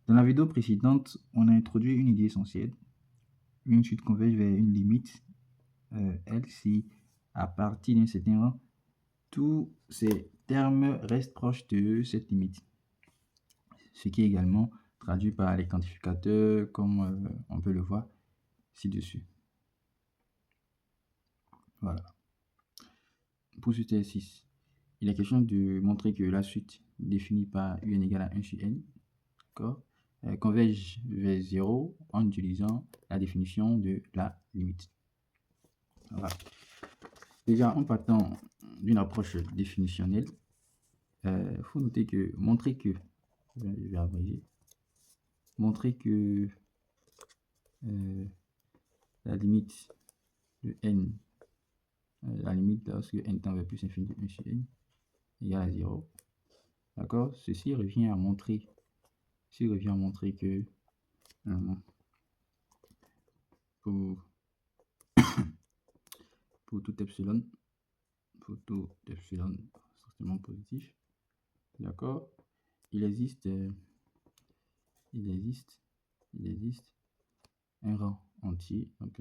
Dans la vidéo précédente, on a introduit une idée essentielle. Une suite converge vers une limite L si, à partir d'un certain rang, tous ces termes restent proches de cette limite. Ce qui est également traduit par les quantificateurs, comme on peut le voir ci-dessus. Voilà. Pour ce exercice, il est question de montrer que la suite définie par un égale à 1 sur n, converge vers 0 en utilisant la définition de la limite. Voilà. Déjà, en partant d'une approche définitionnelle, il faut noter que montrer que la limite de n, la limite lorsque n tend vers plus infini de 1 sur n égale à 0. D'accord? Ceci revient à montrer que pour tout epsilon strictement positif, d'accord, il existe un rang entier, donc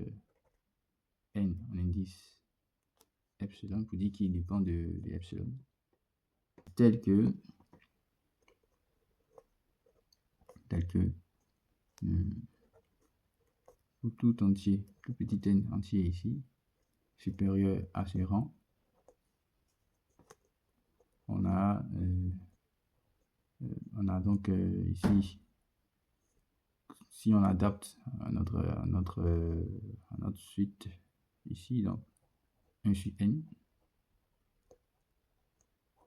n en indice epsilon, pour dire qu'il dépend de epsilon, tel que pour tout entier, tout petit n entier ici, supérieur à ce rang, on a donc ici, si on adapte à notre suite ici, donc 1 sur n,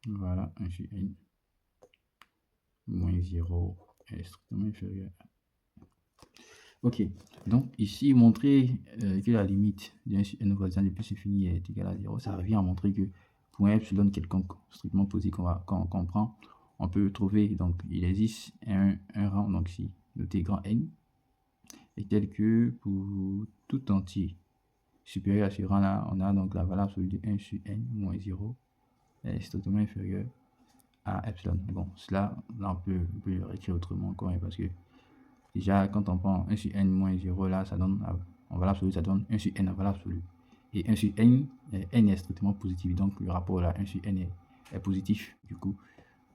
voilà, 1 sur n, moins 0 est strictement inférieur à. Ok, donc ici, montrer que la limite de 1 sur n voisin de plus infini est égale à 0, ça revient à montrer que pour un epsilon quelconque strictement positif qu'on prend, on peut trouver, donc il existe un rang, donc ici, noté grand N, et tel que pour tout entier supérieur à ce rang là, on a donc la valeur absolue de 1 sur n moins 0 est strictement inférieur à epsilon. Bon, cela, là on peut le réécrire autrement encore, parce que déjà quand on prend 1 sur n moins 0 là, ça donne en valeur absolue, ça donne 1 sur n en valeur absolue. Et 1 sur n, n est strictement positif, donc le rapport là 1 sur n est positif. Du coup,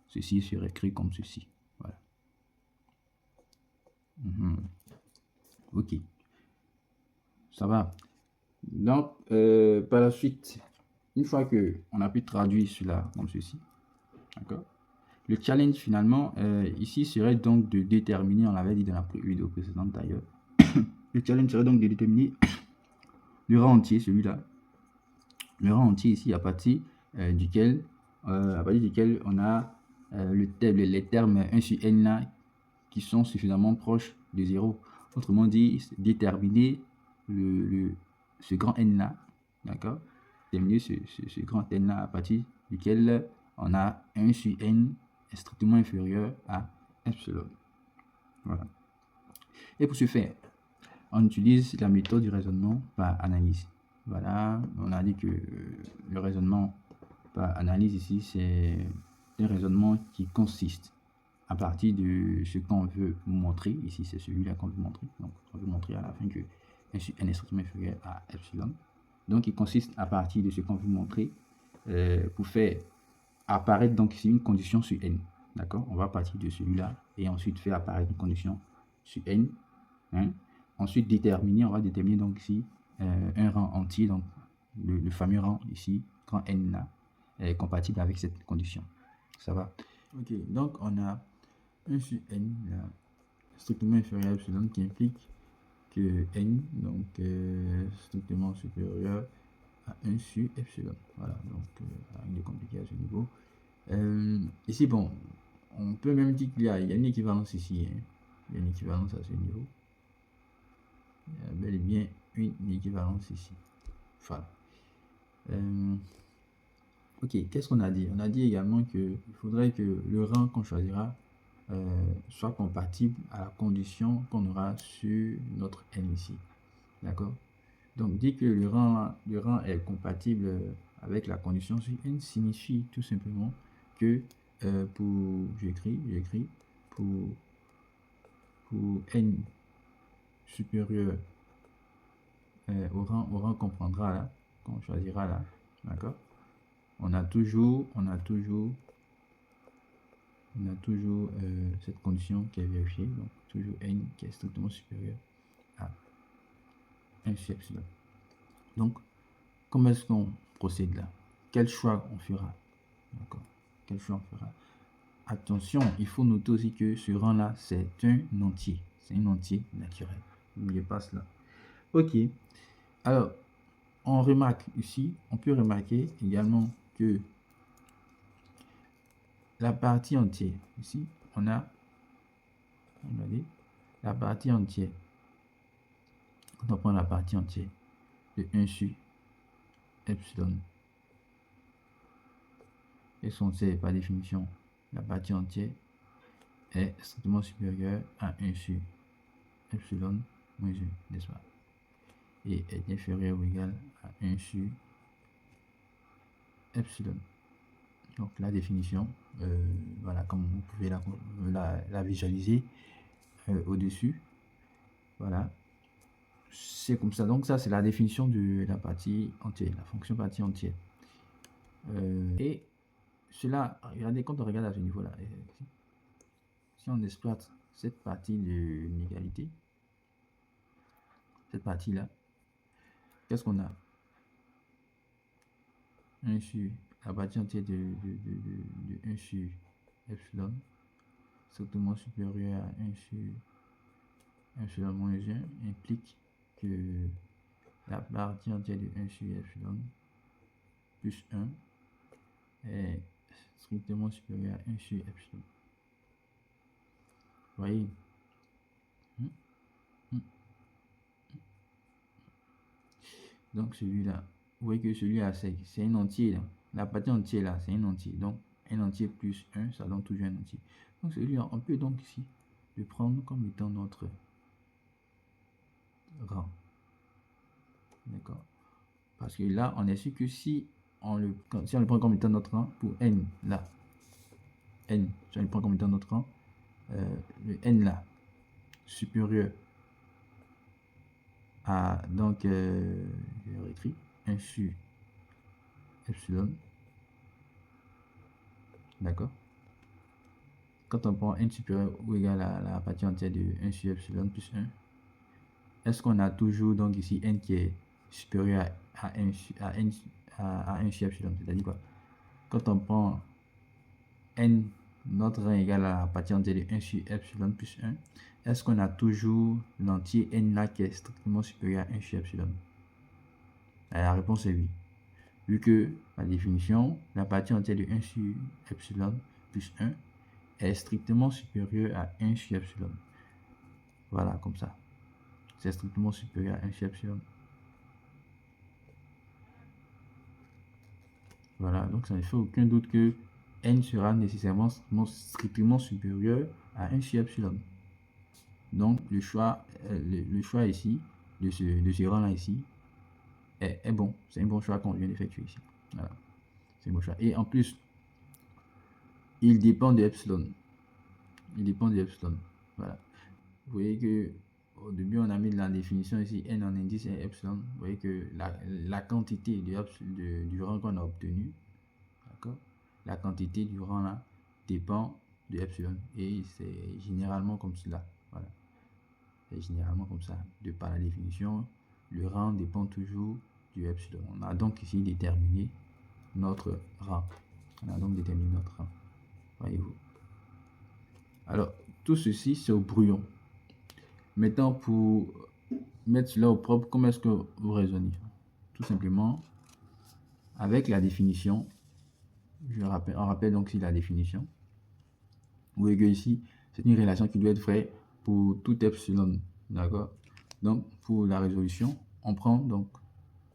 ceci serait écrit comme ceci. Voilà. Ok, ça va. Donc, par la suite, une fois que on a pu traduire cela comme ceci, d'accord, le challenge finalement ici serait donc de déterminer, on l'avait dit dans la vidéo précédente d'ailleurs, le challenge serait donc de déterminer le rang entier, celui-là, le rang entier ici à partir duquel on a les termes 1 sur n là qui sont suffisamment proches de 0. Autrement dit, déterminer ce grand n là, d'accord, déterminer ce grand n là à partir duquel on a 1 sur n est strictement inférieur à epsilon. Voilà. Et pour ce faire, on utilise la méthode du raisonnement par analyse. Voilà, on a dit que le raisonnement par analyse ici, c'est un raisonnement qui consiste à partir de ce qu'on veut montrer. Ici, c'est celui-là qu'on veut montrer. Donc, on veut montrer à la fin que n sur n est strictement inférieur à epsilon. Donc, il consiste à partir de ce qu'on veut montrer pour faire apparaître donc ici une condition sur n. D'accord? On va partir de celui-là et ensuite faire apparaître une condition sur n. Hein? Ensuite, on va déterminer donc ici un rang entier, donc le fameux rang ici, grand n là, est compatible avec cette condition. Ça va? Ok, donc on a 1 sur n là, strictement inférieur à epsilon, qui implique que n donc strictement supérieur à 1 sur epsilon. Voilà, donc rien de compliqué à ce niveau. Ici, bon, on peut même dire qu'il y a une équivalence ici. Hein. Il y a une équivalence à ce niveau. Il y a bel et bien une équivalence ici. Voilà. Ok, qu'est-ce qu'on a dit? On a dit également qu'il faudrait que le rang qu'on choisira soit compatible à la condition qu'on aura sur notre n ici. D'accord? Donc, dire que le rang est compatible avec la condition sur n signifie tout simplement que j'écris pour pour n supérieur au rang qu'on prendra là, qu'on choisira là, d'accord, on a toujours cette condition qui est vérifiée, donc toujours n qui est strictement supérieur à 1 sur epsilon. Donc, comment est-ce qu'on procède là? Quel choix on fera? D'accord. Quel choix on fera? Attention, il faut noter aussi que ce rang-là, c'est un entier. C'est un entier naturel. N'oubliez pas cela. Ok. Alors, on remarque ici, on peut remarquer également que la partie entière, ici, on a, regardez, la partie entière. Quand on prend la partie entière de 1 sur epsilon, et on sait par définition, la partie entière est strictement supérieure à 1 sur epsilon moins 1, n'est-ce pas? Et est inférieur ou égal à 1 sur epsilon. Donc la définition, voilà, comme vous pouvez la visualiser au-dessus. Voilà, c'est comme ça. Donc ça, c'est la définition de la partie entière, la fonction partie entière. Et cela, regardez, quand on regarde à ce niveau-là, si on exploite cette partie de l'inégalité, cette partie-là, qu'est-ce qu'on a? 1 sur la partie entière de 1 sur epsilon, strictement supérieur à 1 sur epsilon moins 1 implique que la partie entière de 1 sur epsilon plus 1 est strictement supérieur à 1 sur epsilon. Vous voyez? Donc celui-là, vous voyez que celui-là, c'est un entier là. La partie entière là, c'est un entier. Donc un entier plus 1, ça donne toujours un entier. Donc celui-là, on peut donc ici le prendre comme étant notre rang. D'accord? Parce que là, on est sûr que si on le prend comme étant notre rang, pour n là, n, si on le prend comme étant notre rang, le n là, supérieur à, donc, je vais réécrire, 1 sur epsilon, d'accord? Quand on prend n supérieur ou égal à la partie entière de 1 sur epsilon plus 1, est-ce qu'on a toujours donc ici n qui est supérieur à 1 sur epsilon? C'est-à-dire quoi? Quand on prend n, notre rang égal à la partie entière de 1 sur epsilon plus 1, est-ce qu'on a toujours l'entier n là qui est strictement supérieur à 1 sur epsilon? La réponse est oui. Vu que, par définition, la partie entière de 1 sur epsilon plus 1 est strictement supérieur à 1 sur epsilon. Voilà, comme ça. C'est strictement supérieur à 1 sur epsilon. Voilà, donc ça ne fait aucun doute que n sera nécessairement strictement supérieur à 1 sur epsilon. Donc le choix ici, de ce rang-là ici, est bon. C'est un bon choix qu'on vient d'effectuer ici. Voilà, c'est un bon choix. Et en plus, il dépend de epsilon. Il dépend de epsilon. Voilà. Vous voyez que au début, on a mis de la définition ici, n en indice et epsilon. Vous voyez que la quantité du rang qu'on a obtenu, d'accord, la quantité du rang là dépend de epsilon. Et c'est généralement comme cela. Voilà. C'est généralement comme ça. De par la définition, le rang dépend toujours du epsilon. On a donc ici déterminé notre rang. On a donc déterminé notre rang. Voyez-vous. Alors, tout ceci, c'est au brouillon. Maintenant, pour mettre cela au propre, comment est-ce que vous raisonnez? Tout simplement, avec la définition, on rappelle donc ici la définition. Vous voyez que ici, c'est une relation qui doit être vraie pour tout epsilon. D'accord? Donc, pour la résolution, on prend donc,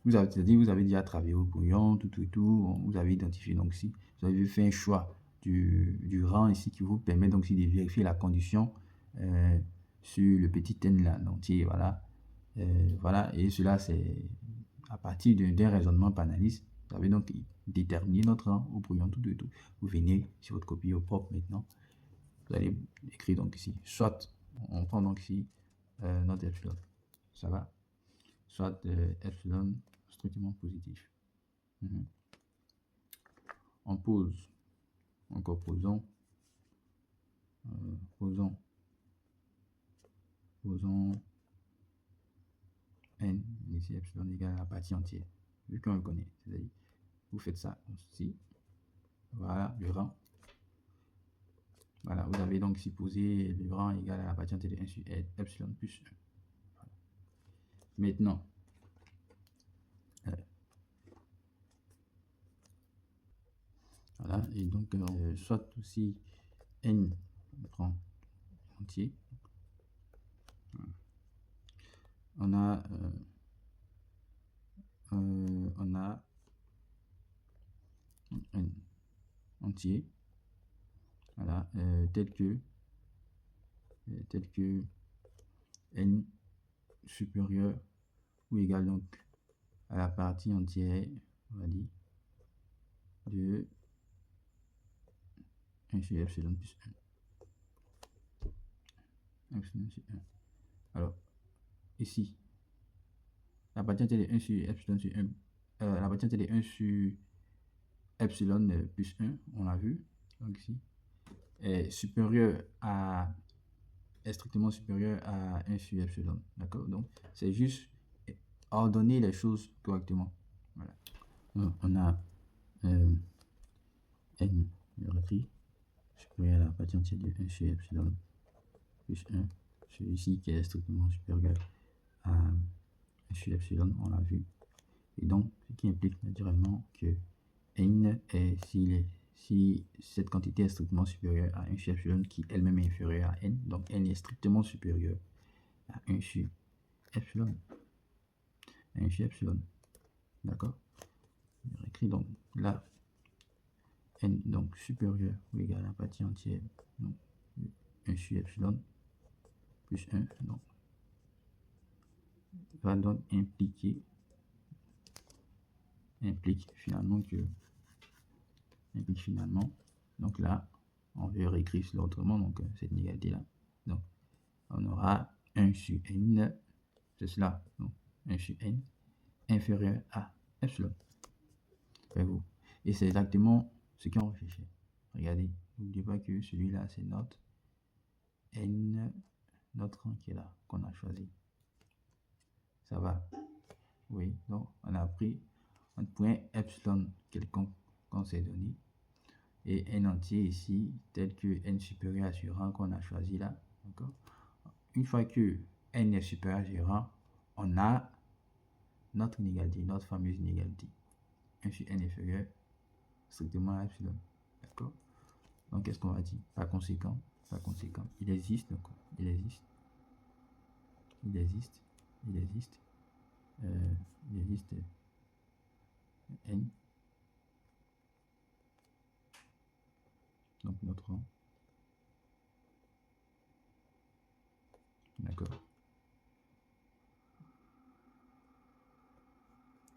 vous avez déjà travaillé au brouillon, tout, vous avez identifié donc ici, vous avez fait un choix du rang ici qui vous permet donc ici de vérifier la condition sur le petit n là, entier, voilà. Voilà, et cela c'est à partir d'un raisonnement par analyse. Vous avez donc déterminé notre rang au brouillon, tout. Vous venez sur votre copie au propre maintenant. Vous allez écrire donc ici, soit on prend donc ici notre epsilon. Ça va? Soit epsilon strictement positif. On pose, encore posons n ici epsilon égale à la partie entière, vu qu'on le connaît. C'est-à-dire, vous faites ça aussi. Voilà, le rang. Voilà, vous avez donc ici posé le rang égal à la partie entière de 1 sur epsilon plus 1. Voilà. Maintenant, voilà, et donc soit aussi n, on prend entier. On a n entier, voilà, tel que n supérieur ou égal donc à la partie entière, on va dire, de 1 sur epsilon plus 1. Epsilon sur 1. Alors, ici, la partie entière de 1 sur epsilon sur 1, la partie entière de 1 sur epsilon plus 1, on l'a vu, donc ici, est supérieur à, est strictement supérieur à 1 sur epsilon, d'accord? Donc, c'est juste ordonner les choses correctement. Voilà. Donc, on a n, je réécris, supérieur à la partie entière de 1 sur epsilon plus 1, celui-ci qui est strictement supérieur à 1 sur epsilon, on l'a vu. Et donc, ce qui implique naturellement que n est, si cette quantité est strictement supérieure à 1 sur epsilon qui elle-même est inférieure à n, donc n est strictement supérieur à 1 sur epsilon. 1 sur epsilon. D'accord? Je réécris donc là, n donc supérieur ou égal à la partie entière, donc 1 sur epsilon plus 1, donc va donc implique finalement donc là on veut réécrire cela autrement, donc cette négalité là, donc on aura 1 sur n, c'est cela, donc 1 sur n inférieur à epsilon. Voyez-vous, et c'est exactement ce qu'on recherchait. Regardez, n'oubliez pas que celui-là c'est notre n, notre rang qui est là, qu'on a choisi. Ça va? Oui, donc on a pris un point epsilon quelconque qu'on s'est donné et n entier ici tel que n supérieur à ce rang qu'on a choisi là. D'accord? Une fois que n est supérieur à ce rang, on a notre inégalité, notre fameuse inégalité. 1 sur n inférieur strictement à epsilon. D'accord? Donc qu'est-ce qu'on va dire? Par conséquent, il existe n, donc notre rang, d'accord,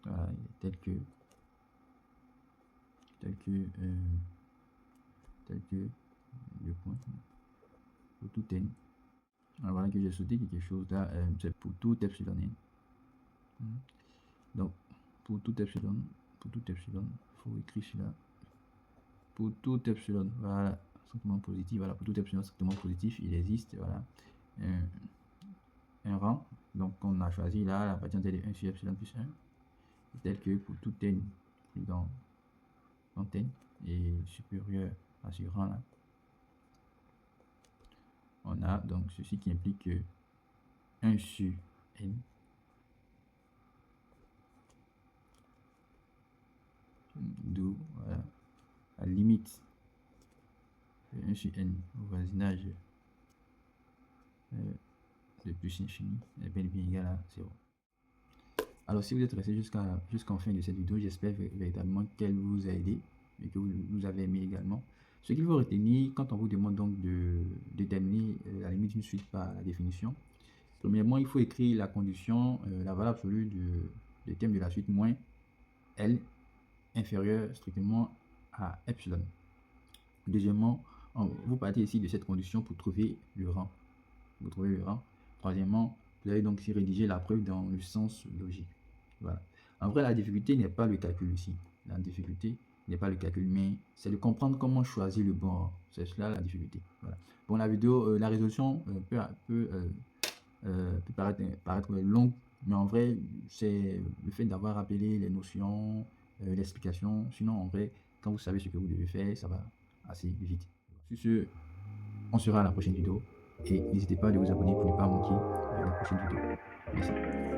voilà, tel que le point pour tout n. Alors voilà que j'ai sauté quelque chose là, c'est pour tout epsilon n. Donc pour tout epsilon, il faut écrire cela. Pour tout epsilon, voilà, strictement positif, voilà, pour tout epsilon strictement positif, il existe, voilà, un rang, donc on a choisi là la partie entière de 1 sur epsilon plus 1, tel que pour tout n dans n est supérieur à ce rang là, on a donc ceci qui implique que 1 sur n d'où voilà, la limite de 1 sur n au voisinage de plus infini est bel et bien égal à 0. Alors si vous êtes resté jusqu'en fin de cette vidéo, j'espère véritablement qu'elle vous a aidé et que vous avez aimé également. Ce qu'il faut retenir quand on vous demande donc de déterminer la limite d'une suite par la définition, premièrement il faut écrire la condition, la valeur absolue du terme de la suite moins L inférieur strictement à epsilon. Deuxièmement, vous partez ici de cette condition pour trouver le rang. vous trouvez le rang. Troisièmement, vous allez donc ici rédiger la preuve dans le sens logique. Voilà. En vrai, la difficulté n'est pas le calcul ici. La difficulté n'est pas le calcul, mais c'est de comprendre comment choisir le bon rang. C'est cela la difficulté. Voilà. Bon, la vidéo, la résolution peut paraître longue, mais en vrai, c'est le fait d'avoir rappelé les notions, l'explication. Sinon, en vrai, quand vous savez ce que vous devez faire, ça va assez vite. Sur ce, on se verra à la prochaine vidéo et n'hésitez pas à vous abonner pour ne pas manquer la prochaine vidéo. Merci.